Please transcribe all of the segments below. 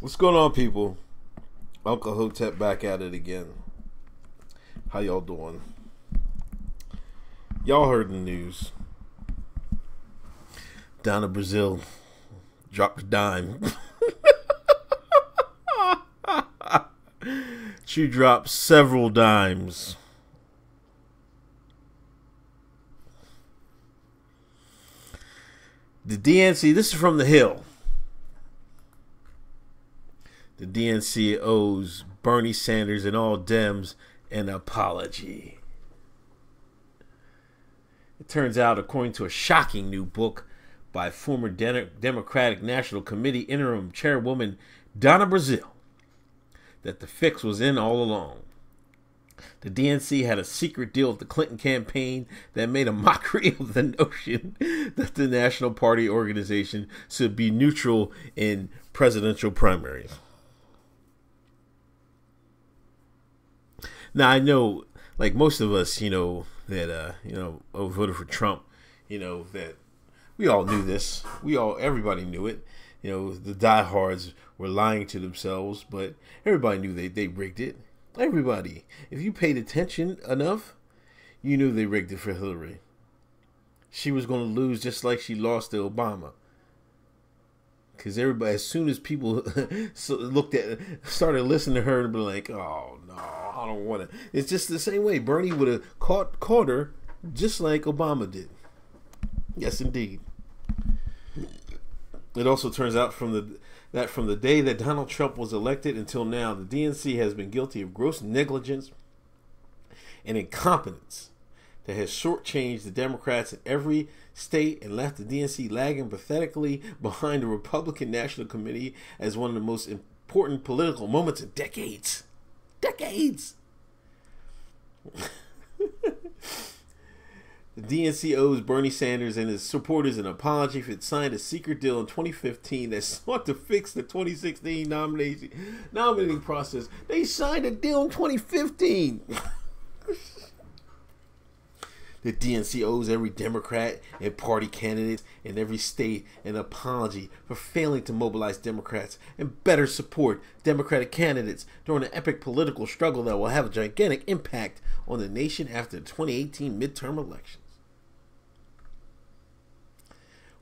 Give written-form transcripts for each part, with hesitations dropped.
What's going on, people? Uncle Hotep back at it again. How y'all doing? Y'all heard the news. Donna Brazile dropped a dime. She dropped several dimes. The DNC, this is from the Hill. The DNC owes Bernie Sanders and all Dems an apology. It turns out, according to a shocking new book by former Democratic National Committee interim chairwoman Donna Brazile, that the fix was in all along. The DNC had a secret deal with the Clinton campaign that made a mockery of the notion that the National Party organization should be neutral in presidential primaries. Now, I know, like most of us, that, voted for Trump, that we all knew this. Everybody knew it. The diehards were lying to themselves, but everybody knew they rigged it. Everybody. If you paid attention enough, you knew they rigged it for Hillary. She was going to lose just like she lost to Obama. Because everybody, as soon as people started listening to her and be like, oh, no, I don't want it. It's just the same way. Bernie would have caught her just like Obama did. Yes, indeed. It also turns out from the day that Donald Trump was elected until now, the DNC has been guilty of gross negligence and incompetence that has shortchanged the Democrats in every state and left the DNC lagging pathetically behind the Republican National Committee as one of the most important political moments in decades. Decades! The DNC owes Bernie Sanders and his supporters an apology for it signed a secret deal in 2015 that sought to fix the 2016 nominating process. They signed a deal in 2015. The DNC owes every Democrat and party candidate in every state an apology for failing to mobilize Democrats and better support Democratic candidates during an epic political struggle that will have a gigantic impact on the nation after the 2018 midterm elections.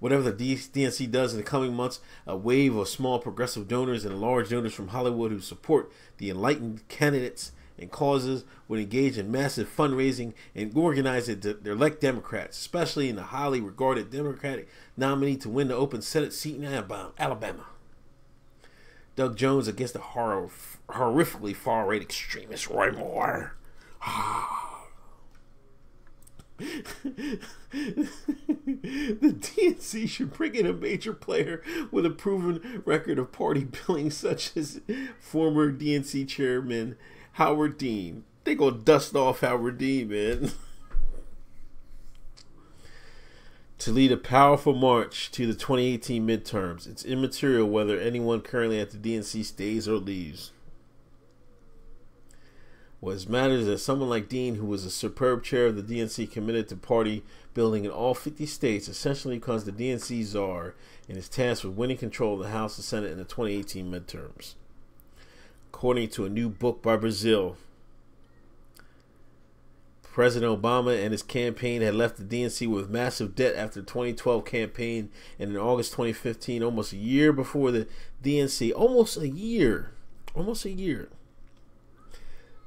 Whatever the DNC does in the coming months, a wave of small progressive donors and large donors from Hollywood who support the enlightened candidates and causes would engage in massive fundraising and organize it to elect Democrats, especially in the highly regarded Democratic nominee to win the open Senate seat in Alabama. Doug Jones against the horrifically far-right extremist Roy Moore. The DNC should bring in a major player with a proven record of party billing, such as former DNC chairman Howard Dean. They gonna dust off Howard Dean, man. To lead a powerful march to the 2018 midterms. It's immaterial whether anyone currently at the DNC stays or leaves. What matters is that someone like Dean, who was a superb chair of the DNC, committed to party building in all 50 states, essentially because the DNC czar and is tasked with winning control of the House and Senate in the 2018 midterms. According to a new book by Brazile, President Obama and his campaign had left the DNC with massive debt after the 2012 campaign, and in August 2015, almost a year before the DNC,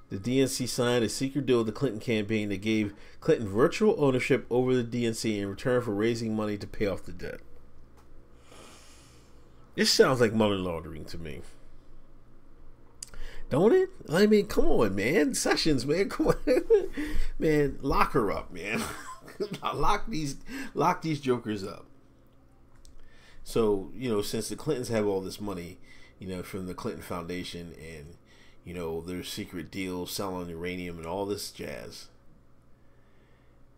the DNC signed a secret deal with the Clinton campaign that gave Clinton virtual ownership over the DNC in return for raising money to pay off the debt. This sounds like money laundering to me. Don't it? I mean, come on, man. Sessions, man. Come on. Man, lock her up, man. lock these jokers up. So, since the Clintons have all this money, from the Clinton Foundation and their secret deals, selling uranium and all this jazz.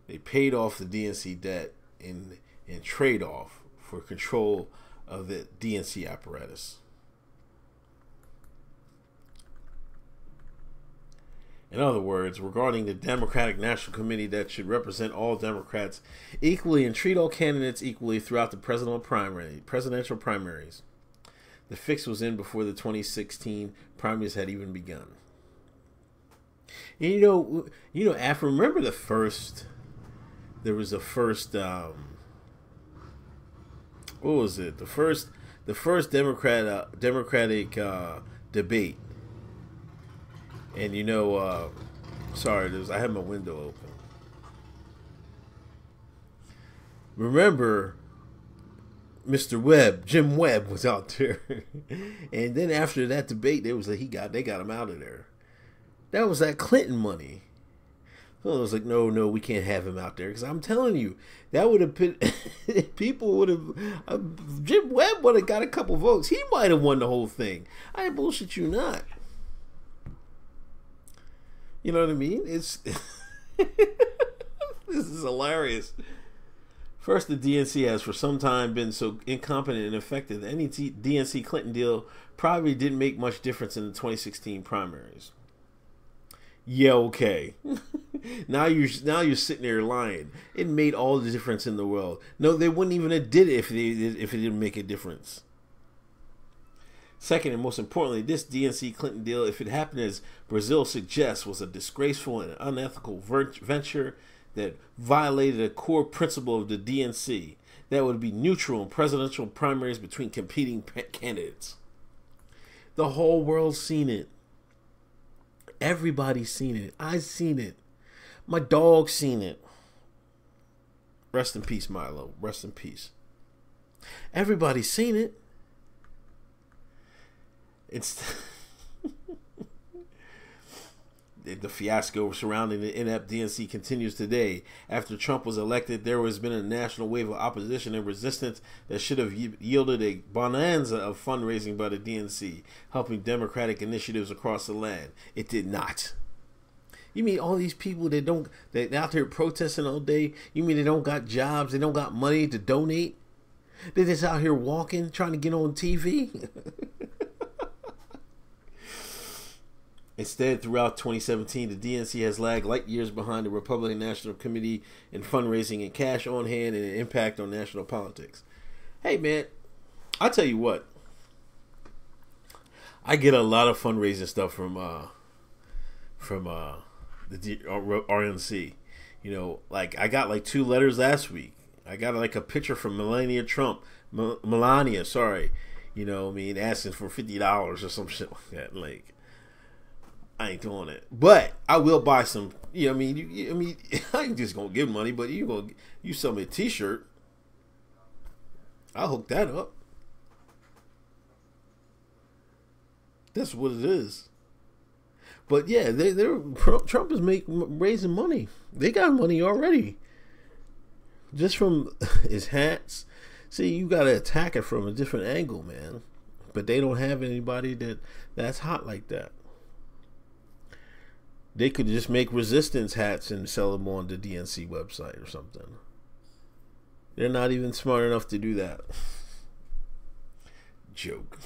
They paid off the DNC debt in trade-off for control of the DNC apparatus. In other words, regarding the Democratic National Committee that should represent all Democrats equally and treat all candidates equally throughout the presidential primaries. The fix was in before the 2016 primaries had even begun. And after, remember there was the first, what was it? The first Democratic debate. And sorry, I had my window open. Remember, Mr. Webb, Jim Webb was out there. And then after that debate, they got him out of there. That was that Clinton money. So it was like, no, we can't have him out there. Because I'm telling you, that would have been, people would have, Jim Webb would have got a couple votes. He might have won the whole thing. I bullshit you not. You know what I mean? It's this is hilarious. First, the DNC has for some time been so incompetent and ineffective that any DNC Clinton deal probably didn't make much difference in the 2016 primaries. Yeah, okay. Now you're sitting there lying. It made all the difference in the world. No, they wouldn't even have did it if it didn't make a difference. Second, and most importantly, this DNC Clinton deal, if it happened as Brazile suggests, was a disgraceful and unethical venture that violated a core principle of the DNC, that would be neutral in presidential primaries between competing candidates. The whole world's seen it. Everybody's seen it. I've seen it. My dog's seen it. Rest in peace, Milo. Rest in peace. Everybody's seen it. It's the fiasco surrounding the inept DNC continues today. After Trump was elected, there has been a national wave of opposition and resistance that should have yielded a bonanza of fundraising by the DNC, helping Democratic initiatives across the land. It did not. You mean all these people that out there protesting all day? You mean they don't got jobs? They don't got money to donate? They're just out here walking, trying to get on TV? Instead, throughout 2017, the DNC has lagged light years behind the Republican National Committee in fundraising and cash on hand and an impact on national politics. Hey, man, I'll tell you what. I get a lot of fundraising stuff from the RNC. Like I got like 2 letters last week. I got like a picture from Melania, asking for $50 or some shit like that. Like, I ain't doing it, but I will buy some. I ain't just gonna give money, but you sell me a T-shirt, I'll hook that up. That's what it is. But yeah, Trump is raising money. They got money already, just from his hats. See, you gotta attack it from a different angle, man. But they don't have anybody that's hot like that. They could just make resistance hats and sell them on the DNC website or something. They're not even smart enough to do that. Joke.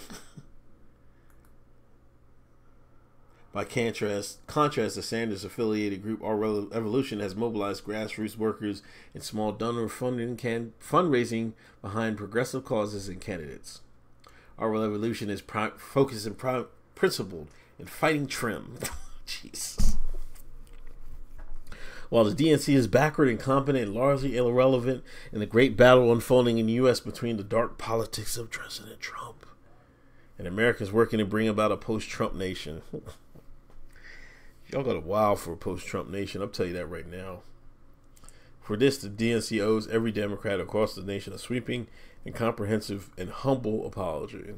By contrast, the Sanders-affiliated group Our Revolution has mobilized grassroots workers and small donor fundraising behind progressive causes and candidates. Our Revolution is focused and principled in fighting trim. Jesus. While the DNC is backward, incompetent, and largely irrelevant in the great battle unfolding in the U.S. between the dark politics of President Trump and Americans working to bring about a post-Trump nation. Y'all got a while for a post-Trump nation, I'll tell you that right now. For this, the DNC owes every Democrat across the nation a sweeping and comprehensive and humble apology.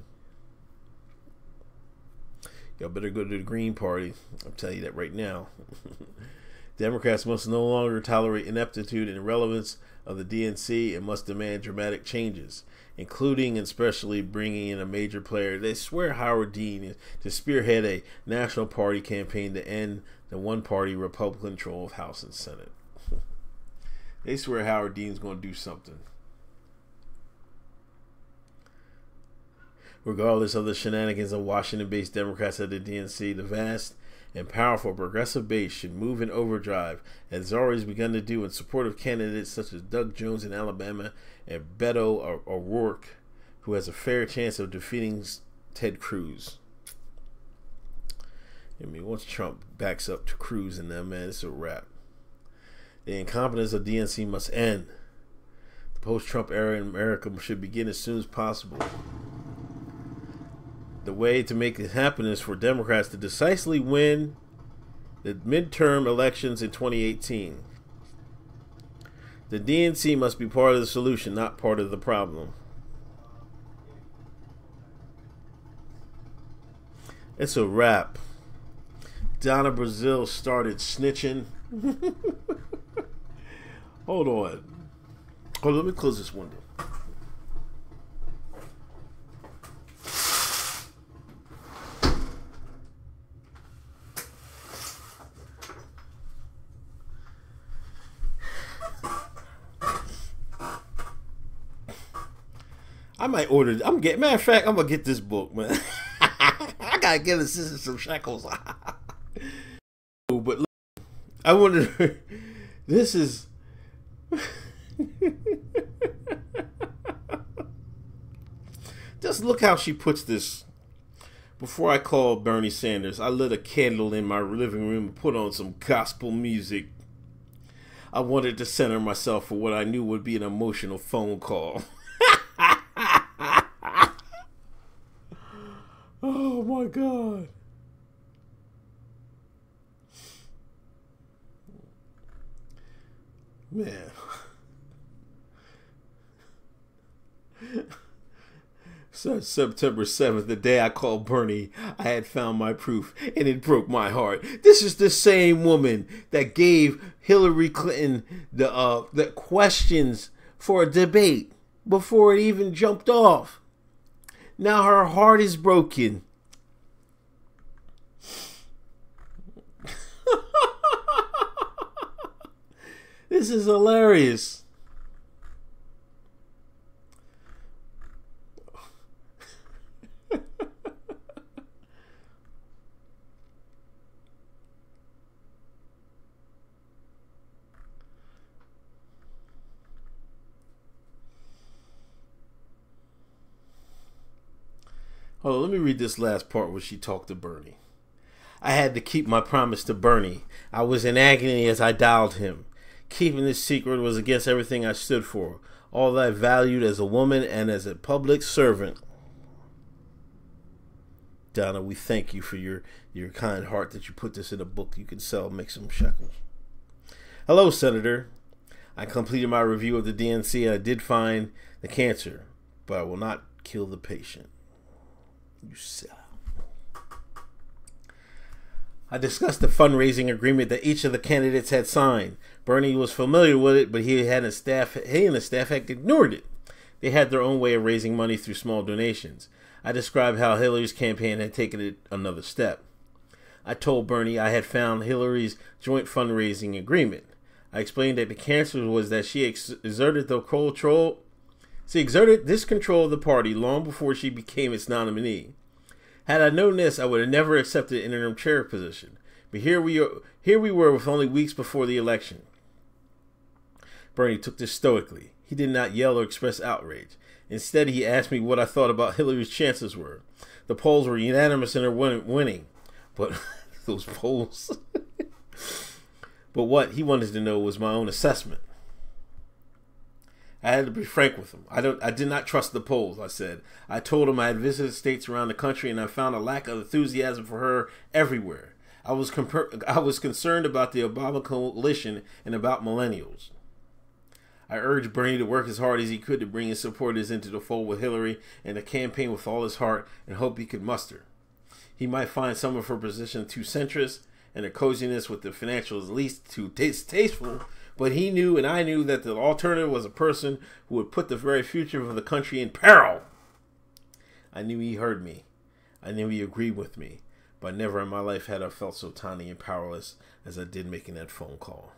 Y'all better go to the Green Party. I'll tell you that right now. Democrats must no longer tolerate ineptitude and irrelevance of the DNC and must demand dramatic changes, including and especially bringing in a major player. They swear Howard Dean to spearhead a national party campaign to end the one-party Republican control of House and Senate. They swear Howard Dean's going to do something. Regardless of the shenanigans of Washington-based Democrats at the DNC, the vast and powerful progressive base should move in overdrive, as it's already begun to do in support of candidates such as Doug Jones in Alabama and Beto O'Rourke, who has a fair chance of defeating Ted Cruz. I mean, once Trump backs up to Cruz and them, man, it's a wrap. The incompetence of DNC must end. The post-Trump era in America should begin as soon as possible. The way to make this happen is for Democrats to decisively win the midterm elections in 2018. The DNC must be part of the solution, not part of the problem. It's a wrap. Donna Brazile started snitching. Hold on. Let me close this window. I might order. Matter of fact, I'm gonna get this book, man. I gotta give the sister some shekels. But look, I wonder. This is. Just look how she puts this. Before I called Bernie Sanders, I lit a candle in my living room and put on some gospel music. I wanted to center myself for what I knew would be an emotional phone call. Oh my God. Man. So September 7th, the day I called Bernie, I had found my proof, and it broke my heart. This is the same woman that gave Hillary Clinton the questions for a debate before it even jumped off. Now her heart is broken. This is hilarious. Hold on, let me read this last part where she talked to Bernie. I had to keep my promise to Bernie. I was in agony as I dialed him. Keeping this secret was against everything I stood for, all that I valued as a woman and as a public servant. Donna, we thank you for your kind heart that you put this in a book you can sell, make some shekels. Hello, Senator. I completed my review of the DNC and I did find the cancer, but I will not kill the patient. You sell. I discussed the fundraising agreement that each of the candidates had signed. Bernie was familiar with it, but he and his staff had ignored it. They had their own way of raising money through small donations. I described how Hillary's campaign had taken it another step. I told Bernie I had found Hillary's joint fundraising agreement. I explained that the cancer was that she exerted this control of the party long before she became its nominee. Had I known this, I would have never accepted an interim chair position. But here we were with only weeks before the election. Bernie took this stoically. He did not yell or express outrage. Instead, he asked me what I thought about Hillary's chances were. The polls were unanimous in her winning. But those polls. But what he wanted to know was my own assessment. I had to be frank with him. I did not trust the polls, I said. I told him I had visited states around the country and I found a lack of enthusiasm for her everywhere. I was concerned about the Obama coalition and about millennials. I urged Bernie to work as hard as he could to bring his supporters into the fold with Hillary and the campaign with all his heart and hope he could muster. He might find some of her position too centrist and her coziness with the financial elite too distasteful, but he knew and I knew that the alternative was a person who would put the very future of the country in peril. I knew he heard me. I knew he agreed with me, but never in my life had I felt so tiny and powerless as I did making that phone call.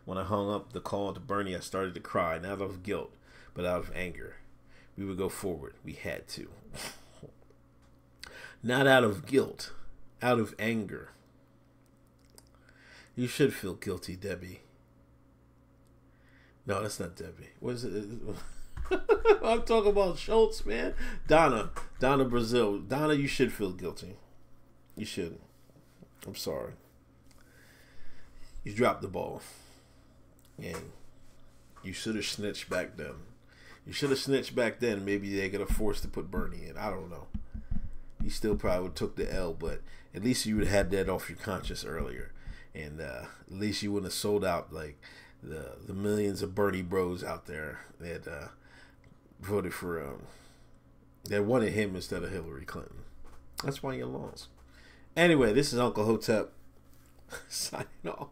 When I hung up the call to Bernie, I started to cry, not out of guilt, but out of anger. We would go forward. We had to. Not out of guilt, out of anger. You should feel guilty, Debbie. No, that's not Debbie. What is it? I'm talking about Schultz, man. Donna Brazile. Donna, you should feel guilty. You should. I'm sorry. You dropped the ball. And you should have snitched back then. You should have snitched back then. Maybe they could have forced to put Bernie in. I don't know. You still probably would have took the L, but at least you would have had that off your conscience earlier. And at least you wouldn't have sold out like the millions of Bernie bros out there that voted for that wanted him instead of Hillary Clinton. That's why you lost. Anyway, this is Uncle Hotep signing off.